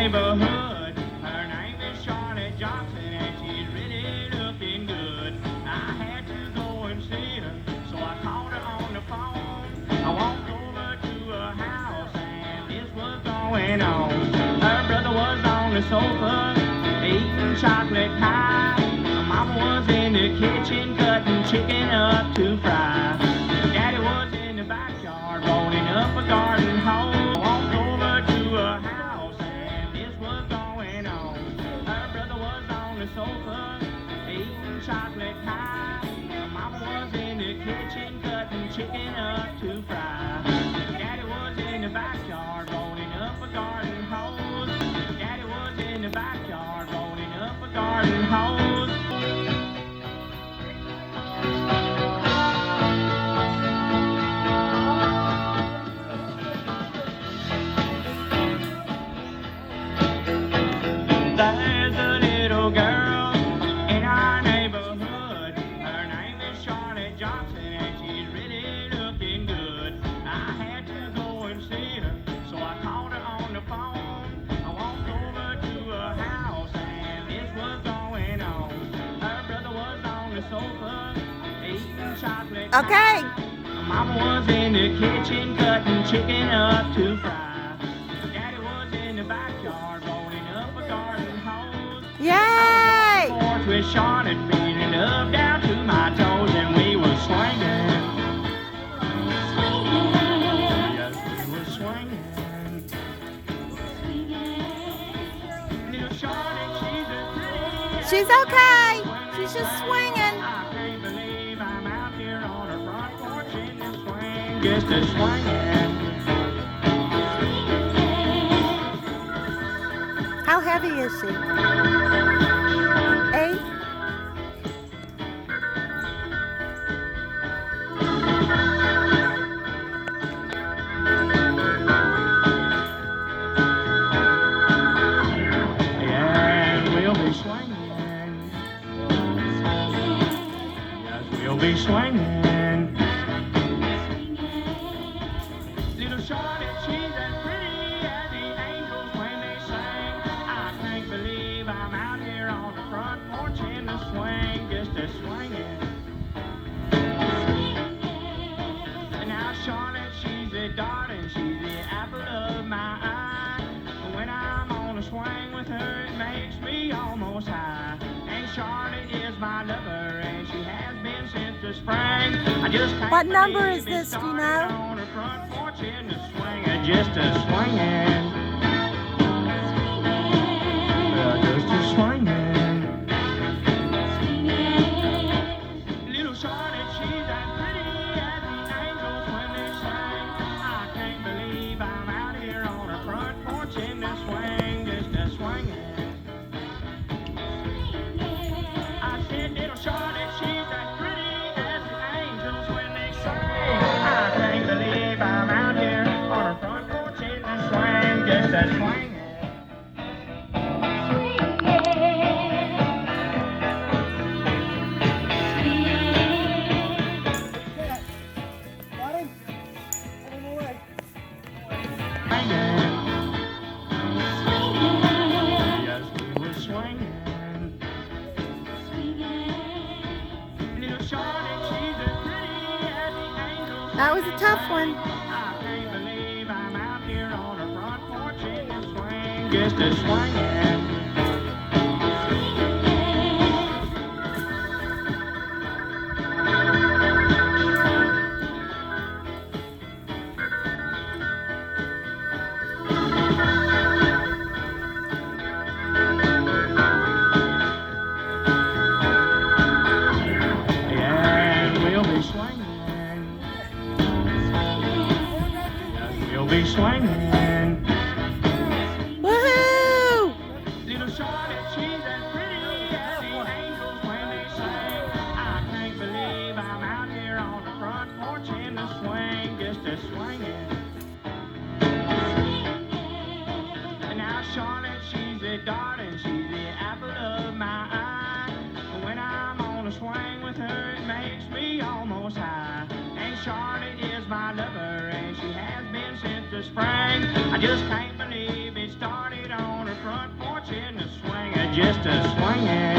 neighborhood. Her name is Charlotte Johnson, and she's really looking good. I had to go and see her, so I called her on the phone. I walked over to her house, and this was going on. Her brother was on the sofa, eating chocolate pie. Her mama was in the kitchen, cutting chicken up to fry. Daddy was in the backyard, rolling up a garden hose. I walked over to her house, and this was going on. Her brother was on the sofa, eating chocolate pie. Her mama was in the kitchen, cutting chicken up to fry. Daddy was in the backyard, rolling up a garden hose. Daddy was in the backyard, rolling up a garden hose. There's a little girl in our neighborhood. Her name is Charlotte Johnson, and she's really looking good. I had to go and see her, so I called her on the phone. I walked over to her house, and this was going on. Her brother was on the sofa, eating chocolate pie. Okay. Mama was in the kitchen, cutting chicken up to fry. Daddy was in the backyard, rolling up a garden hose. Yay! Porch with Charlotte, feeling up down to my toes, and we were swinging. Yes, we were swinging. Little Charlotte, she's a pretty. She's okay. She's just swinging. I can't believe I'm out here on her front porch in the swing, just a swinging. How heavy is she? 8? And we'll be swinging. Yes, we'll be swinging. Little Charlotte, she's as pretty as the angels when they sing. I can't believe I'm out here on the front porch in the swing, just a swinging. And now Charlotte, she's a darling, she's the apple of my eye. When I'm on a swing with her, it makes me almost high. And Charlotte is my lover, and she has been since the spring. I just can't What number believe is it this, do you started know? on her front porch in the swing, just a swinging. Just a swinging. Little Charlotte, she's as pretty as the angels when they sing. I can't believe I'm out here on her front porch in the swing, just a swinging. I said, little Charlotte, she's as pretty as the angels when they sing. I can't believe I'm out here on her front porch in the swing, just a swinging. Yes, we were swinging. Little Charlotte, she's as pretty as the angels. That was a tough one. I can't believe I'm out here on her front porch in the swing, just a swinging. And we'll be swinging. Yes, we'll be swinging. Woohoo! Little Charlotte, she's as pretty as the angels when they sing. I can't believe I'm out here on the front porch in the swing, just a swinging. And now Charlotte, she's a darling, she's the apple of my eye. When I'm on a swing with her, it makes me almost high. And Charlotte is my lover, and she has been since the spring. I just can't believe it started on her just a swinging.